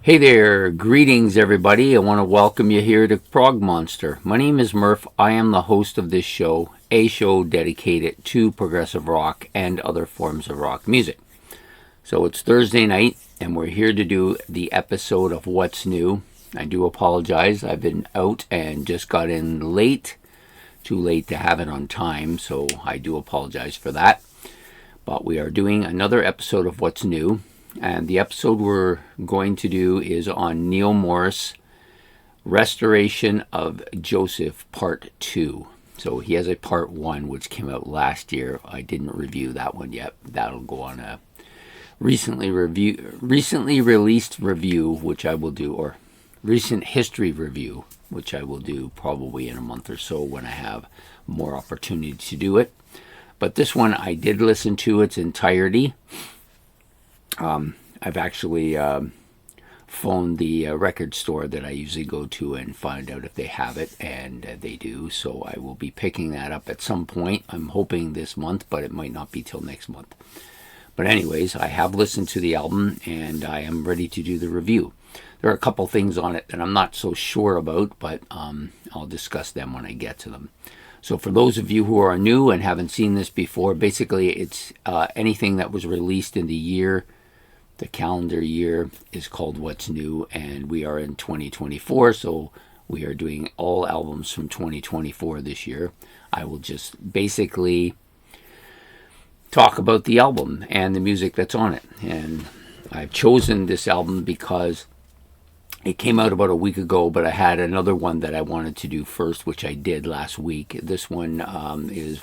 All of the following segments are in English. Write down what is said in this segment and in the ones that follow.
Hey there, greetings everybody. I want to welcome you here to Prog Monster. My name is Murph. I am the host of this show, a show dedicated to progressive rock and other forms of rock music. So it's Thursday night, and we're here to do the episode of What's New. I do apologize. I've been out and just got in late. Too late to have it on time, so I do apologize for that. But we are doing another episode of What's New. And the episode we're going to do is on Neil Morse, Restoration of Joseph, Part 2. So he has a Part 1, which came out last year. I didn't review that one yet. That'll go on a recently released review, which I will do, or recent history review, which I will do probably in a month or so when I have more opportunity to do it. But this one I did listen to its entirety. I've actually phoned the record store that I usually go to and find out if they have it, and they do. So I will be picking that up at some point. I'm hoping this month, but it might not be till next month. But anyways, I have listened to the album, and I am ready to do the review. There are a couple things on it that I'm not so sure about, but I'll discuss them when I get to them. So for those of you who are new and haven't seen this before, basically it's anything that was released in the year. The calendar year is called What's New, and we are in 2024, so we are doing all albums from 2024 this year. I will just basically talk about the album and the music that's on it. And I've chosen this album because it came out about a week ago, but I had another one that I wanted to do first, which I did last week. This one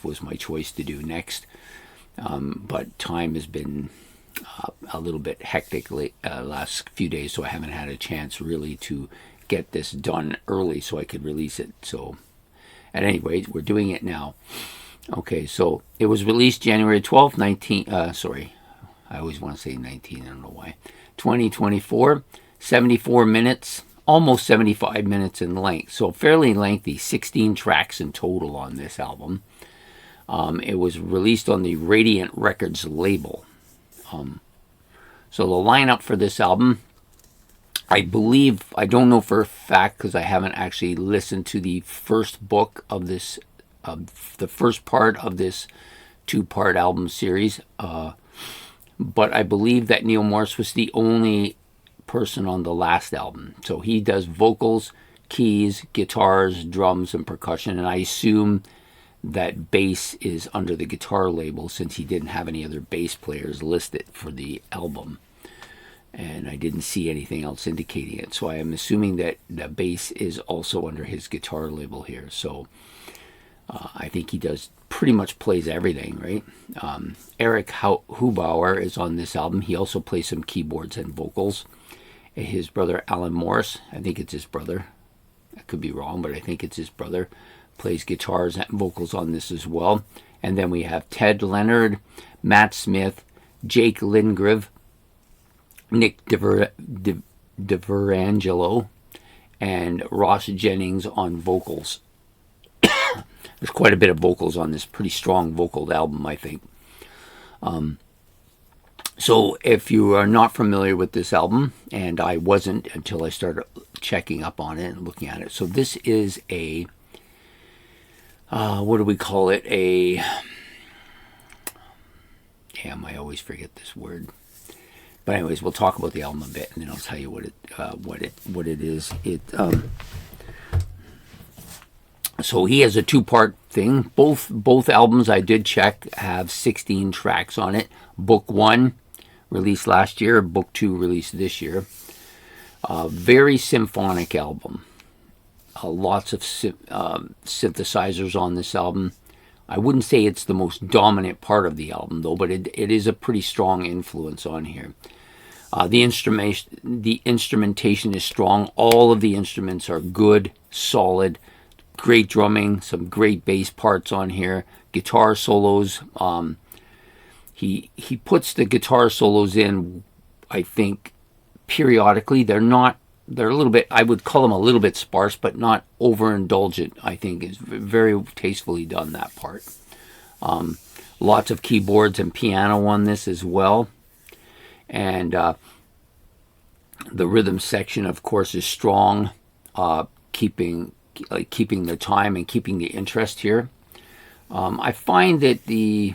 was my choice to do next, but time has been a little bit hectic last few days, so I haven't had a chance really to get this done early so I could release it. So at any rate, we're doing it now. Okay, so it was released January 12th, I always want to say 19, I don't know why. 2024, 74 minutes, almost 75 minutes in length, so fairly lengthy, 16 tracks in total on this album. It was released on the Radiant Records label. So the lineup for this album, I believe, I don't know for a fact because I haven't actually listened to the first book of this, the first part of this two-part album series, but I believe that Neil Morse was the only person on the last album. So he does vocals, keys, guitars, drums, and percussion, and I assume that bass is under the guitar label since he didn't have any other bass players listed for the album, and I didn't see anything else indicating it, so I am assuming that the bass is also under his guitar label here. So I think he does pretty much plays everything, right? Eric Hubauer is on this album. He also plays some keyboards and vocals. His brother Alan Morse, I think it's his brother, I could be wrong, but I think it's his brother, plays guitars and vocals on this as well. And then we have Ted Leonard, Matt Smith, Jake Lindgren, Nick DeVerangelo, and Ross Jennings on vocals. There's quite a bit of vocals on this pretty strong vocal album, I think. So if you are not familiar with this album, and I wasn't until I started checking up on it and looking at it. So this is a what do we call it? I always forget this word. But anyways, we'll talk about the album a bit, and then I'll tell you what it is. So he has a two-part thing. Both albums I did check have 16 tracks on it. Book 1 released last year. Book 2 released this year. Very symphonic album. Lots of synthesizers on this album. I wouldn't say it's the most dominant part of the album, though, but it is a pretty strong influence on here. The instrumentation is strong. All of the instruments are good, solid, great drumming, some great bass parts on here. Guitar solos. He puts the guitar solos in, I think, periodically. They're a little bit, I would call them a little bit sparse, but not overindulgent. I think is very tastefully done, that part. Lots of keyboards and piano on this as well. And The rhythm section, of course, is strong, keeping the time and keeping the interest here. I find that the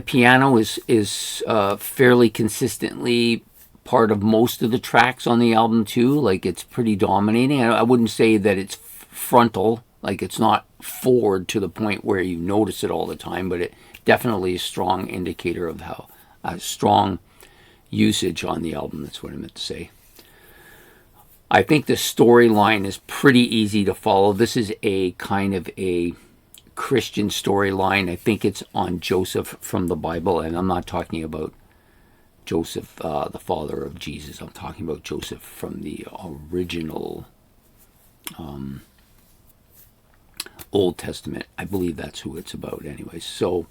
piano is fairly consistently part of most of the tracks on the album too. Like, it's pretty dominating. I wouldn't say that it's frontal, like it's not forward to the point where you notice it all the time, but it definitely is a strong indicator of how strong usage on the album. That's what I meant to say. I think the storyline is pretty easy to follow. This is a kind of a Christian storyline. I think it's on Joseph from the Bible, and I'm not talking about Joseph, the father of Jesus. I'm talking about Joseph from the original Old Testament. I believe that's who it's about anyway. So,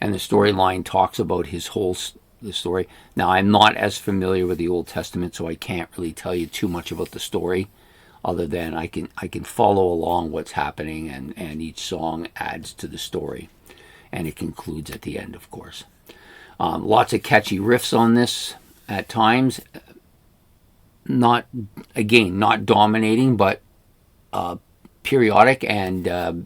and the storyline talks about the story. Now, I'm not as familiar with the Old Testament, so I can't really tell you too much about the story, other than I can follow along what's happening, and each song adds to the story, and it concludes at the end, of course. Lots of catchy riffs on this at times. Not dominating, but periodic and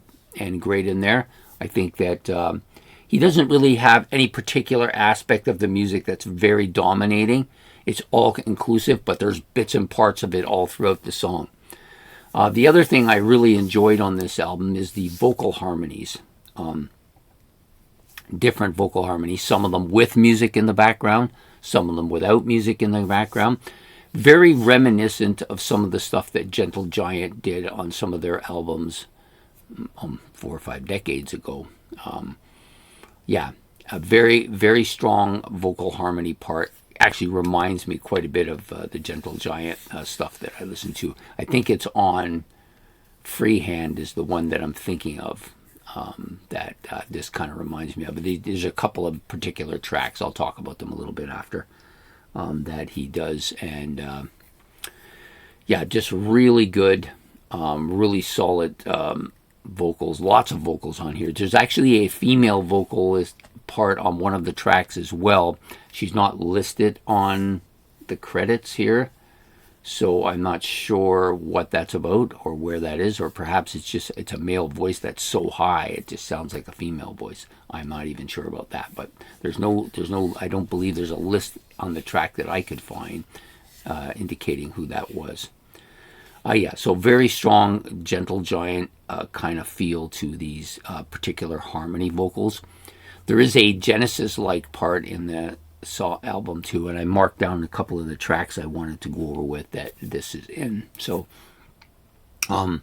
great in there. I think that he doesn't really have any particular aspect of the music that's very dominating. It's all inclusive, but there's bits and parts of it all throughout the song. The other thing I really enjoyed on this album is the vocal harmonies. Different vocal harmonies, some of them with music in the background, some of them without music in the background. Very reminiscent of some of the stuff that Gentle Giant did on some of their albums 4 or 5 decades ago. A very, very strong vocal harmony part. Actually reminds me quite a bit of the Gentle Giant stuff that I listen to. I think it's on Freehand is the one that I'm thinking of. That this kind of reminds me of. There's a couple of particular tracks. I'll talk about them a little bit after that he does. And just really good, really solid vocals. Lots of vocals on here. There's actually a female vocalist part on one of the tracks as well. She's not listed on the credits here, so I'm not sure what that's about or where that is, or perhaps it's a male voice that's so high it just sounds like a female voice. I'm not even sure about that, but there's no I don't believe there's a list on the track that I could find indicating who that was. So very strong Gentle Giant kind of feel to these particular harmony vocals. There is a Genesis-like part in the album too, and I marked down a couple of the tracks I wanted to go over with that this is in. So, the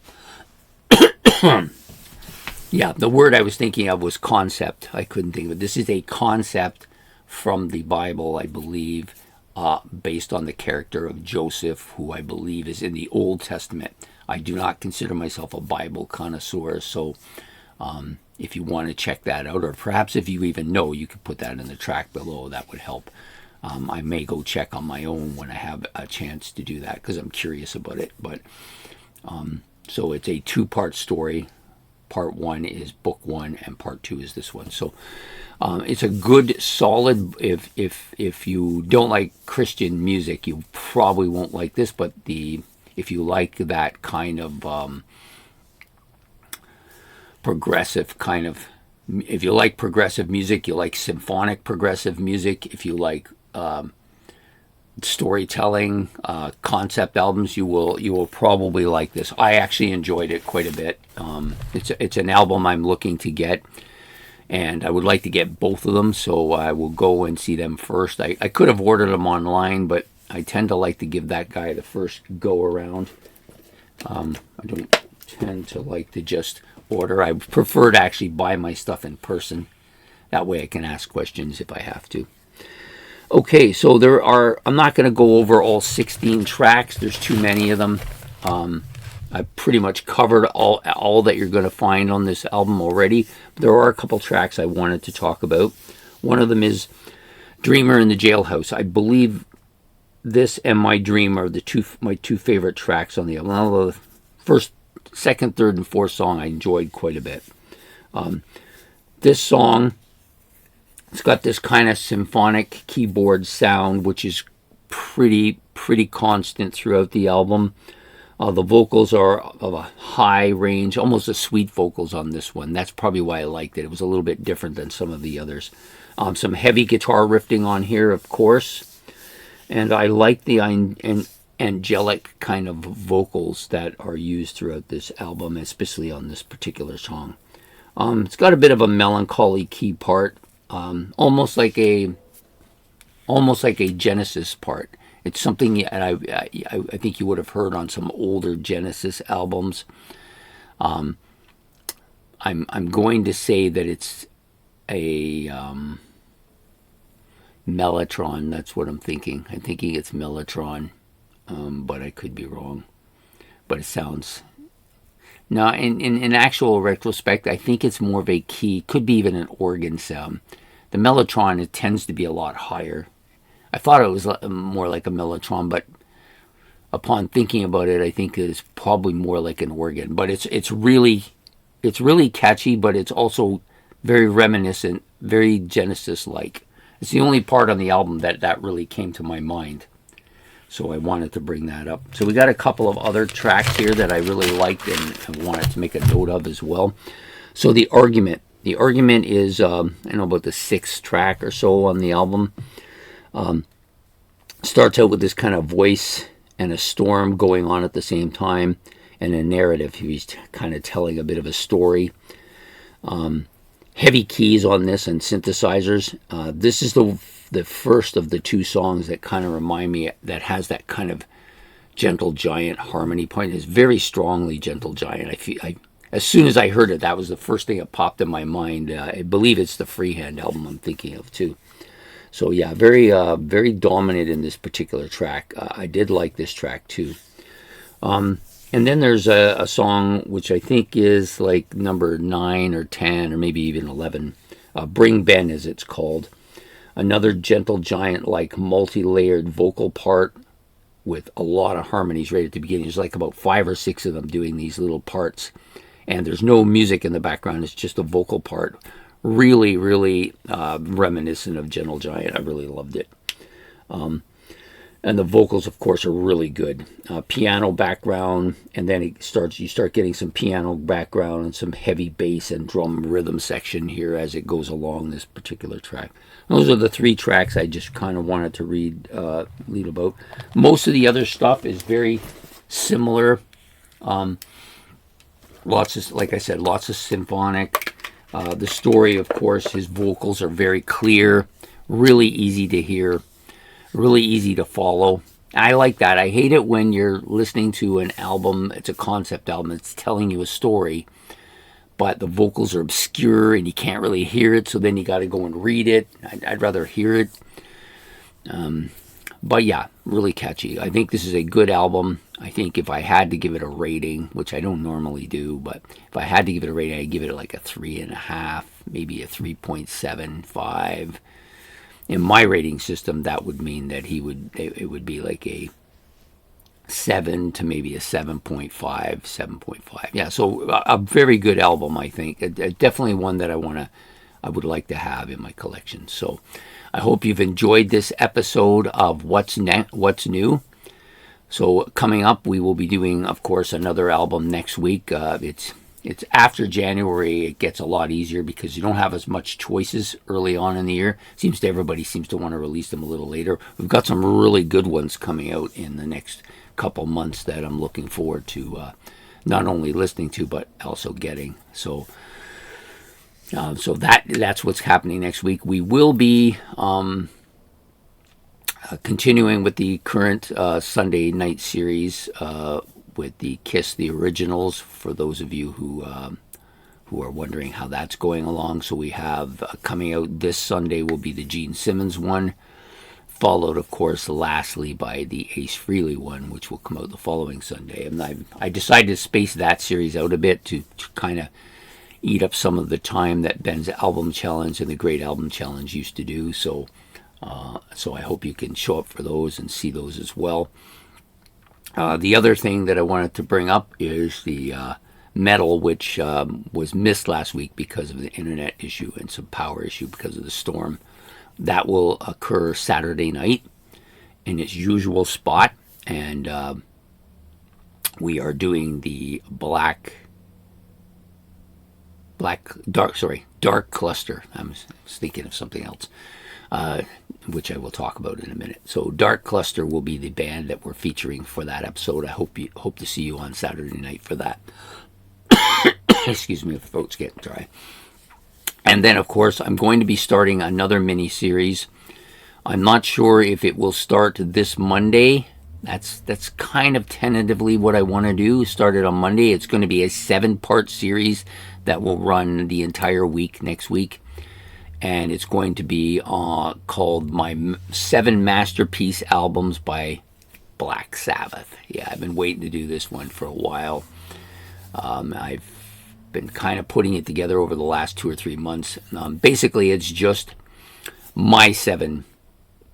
word I was thinking of was concept. I couldn't think of it. This is a concept from the Bible, I believe, based on the character of Joseph, who I believe is in the Old Testament. I do not consider myself a Bible connoisseur, so if you want to check that out, or perhaps if you even know, you could put that in the track below. That would help. I may go check on my own when I have a chance to do that, because I'm curious about it. But so it's a 2-part story. Part 1 is book 1, and part 2 is this one. So it's a good, solid. If you don't like Christian music, you probably won't like this. But if you like that kind of progressive kind of, if you like progressive music, you like symphonic progressive music, if you like storytelling, concept albums, you will probably like this. I actually enjoyed it quite a bit. It's an album I'm looking to get, and I would like to get both of them, so I will go and see them first. I could have ordered them online, but I tend to like to give that guy the first go around. I don't tend to like to just order. I prefer to actually buy my stuff in person. That way I can ask questions if I have to. Okay, so I'm not going to go over all 16 tracks. There's too many of them. I pretty much covered all that you're going to find on this album already. There are a couple tracks I wanted to talk about. One of them is Dreamer in the Jailhouse. I believe this and My Dream are my two favorite tracks on the album. Although the first, second, third, and fourth song I enjoyed quite a bit. This song It's got this kind of symphonic keyboard sound, which is pretty constant throughout the album. The vocals are of a high range, almost a sweet vocals on this one. That's probably why I liked it. It was a little bit different than some of the others. Some heavy guitar riffing on here, of course. And I like the angelic kind of vocals that are used throughout this album, especially on this particular song. It's got a bit of a melancholy key part, almost like a Genesis part. It's something that I think you would have heard on some older Genesis albums. I'm going to say that it's a Mellotron. That's what I'm thinking. I'm thinking it's Mellotron, but I could be wrong. But it sounds... Now, in actual retrospect, I think it's more of a key. Could be even an organ sound. The Mellotron, it tends to be a lot higher. I thought it was more like a Mellotron, but upon thinking about it, I think it's probably more like an organ. But it's really catchy, but it's also very reminiscent, very Genesis-like. It's the only part on the album that really came to my mind. So I wanted to bring that up. So we got a couple of other tracks here that I really liked and wanted to make a note of as well. So The Argument. The Argument is, I know, about the 6th track or so on the album. Starts out with this kind of voice and a storm going on at the same time, and a narrative. He's kind of telling a bit of a story. Heavy keys on this and synthesizers. This is the first of the 2 songs that kind of remind me, that has that kind of Gentle Giant harmony point. It's very strongly Gentle Giant. As soon as I heard it, that was the first thing that popped in my mind. I believe it's the Freehand album I'm thinking of too. So yeah, very dominant in this particular track. I did like this track too. And then there's a song which I think is like number 9 or 10 or maybe even 11. Bring Ben, as it's called. Another Gentle Giant-like multi-layered vocal part with a lot of harmonies right at the beginning. There's like about 5 or 6 of them doing these little parts. And there's no music in the background. It's just a vocal part. Really reminiscent of Gentle Giant. I really loved it. And the vocals, of course, are really good. Piano background, and then you start getting some piano background and some heavy bass and drum rhythm section here as it goes along this particular track. Those are the 3 tracks I just kind of wanted to read about. Most of the other stuff is very similar. Like I said, lots of symphonic. The story, of course, his vocals are very clear, really easy to hear, really easy to follow. I like that. I hate it when you're listening to an album, it's a concept album, it's telling you a story, but the vocals are obscure and you can't really hear it, so then you got to go and read it. I'd rather hear it. But yeah, really catchy. I think this is a good album. I think if I had to give it a rating, which I don't normally do, but if I had to give it a rating, I'd give it like a 3.5, maybe a 3.75. In my rating system, that would mean that it would be like a 7 to maybe a 7.5, 7.5. Yeah, so a very good album, I think. Definitely one that I would like to have in my collection. So I hope you've enjoyed this episode of What's New. So coming up, we will be doing, of course, another album next week. It's after January. It gets a lot easier because you don't have as much choices early on in the year. Everybody seems to want to release them a little later. We've got some really good ones coming out in the next couple months that I'm looking forward to not only listening to but also getting. So that's what's happening next week. We will be continuing with the current Sunday night series with the Kiss the Originals, for those of you who are wondering how that's going along. So we have coming out this Sunday will be the Gene Simmons one, followed, of course, lastly by the Ace Frehley one, which will come out the following Sunday. And I decided to space that series out a bit to kind of eat up some of the time that Ben's Album Challenge and the Great Album Challenge used to do. So I hope you can show up for those and see those as well. The other thing that I wanted to bring up is the Metal, which was missed last week because of the internet issue and some power issue because of the storm. That will occur Saturday night in its usual spot, and we are doing the dark cluster. I was thinking of something else, which I will talk about in a minute. So Dark Cluster will be the band that we're featuring for that episode. I hope to see you on Saturday night for that. Excuse me, the throat's getting dry. And then, of course, I'm going to be starting another mini-series. I'm not sure if it will start this Monday. That's kind of tentatively what I want to do. Start it on Monday. It's going to be a 7-part series that will run the entire week next week. And it's going to be called My 7 Masterpiece Albums by Black Sabbath. Yeah, I've been waiting to do this one for a while. I've been kind of putting it together over the last 2 or 3 months. Basically, it's just my 7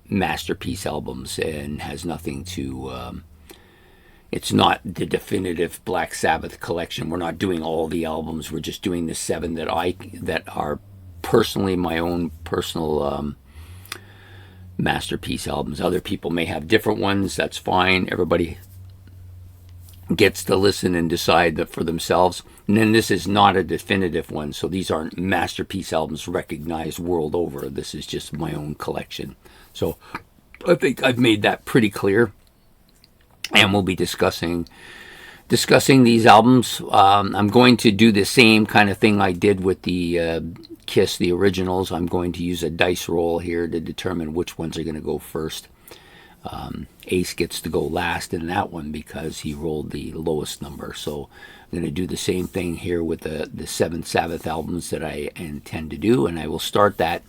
masterpiece albums and has nothing to... it's not the definitive Black Sabbath collection. We're not doing all the albums. We're just doing the 7 that are personally my own personal masterpiece albums. Other people may have different ones. That's fine. Everybody gets to listen and decide that for themselves. And then this is not a definitive one, so these aren't masterpiece albums recognized world over. This is just my own collection. So I think I've made that pretty clear. And we'll be discussing these albums. I'm going to do the same kind of thing I did with the Kiss, the originals. I'm going to use a dice roll here to determine which ones are going to go first. Ace gets to go last in that one because he rolled the lowest number. So I'm going to do the same thing here with the 7 Sabbath albums that I intend to do. And I will start that,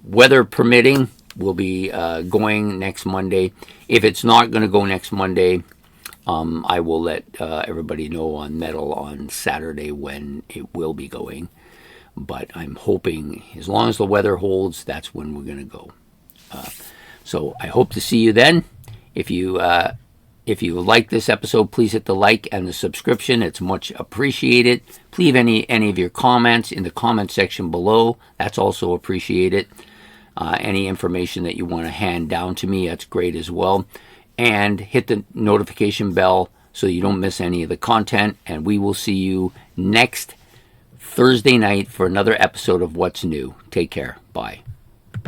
weather permitting. Will be going next Monday. If it's not going to go next Monday, I will let everybody know on Metal on Saturday when it will be going. But I'm hoping, as long as the weather holds, that's when we're going to go. So I hope to see you then. If you like this episode, please hit the like and the subscription. It's much appreciated. Please leave any of your comments in the comment section below. That's also appreciated. Any information that you want to hand down to me, that's great as well. And hit the notification bell so you don't miss any of the content. And we will see you next Thursday night for another episode of What's New. Take care. Bye.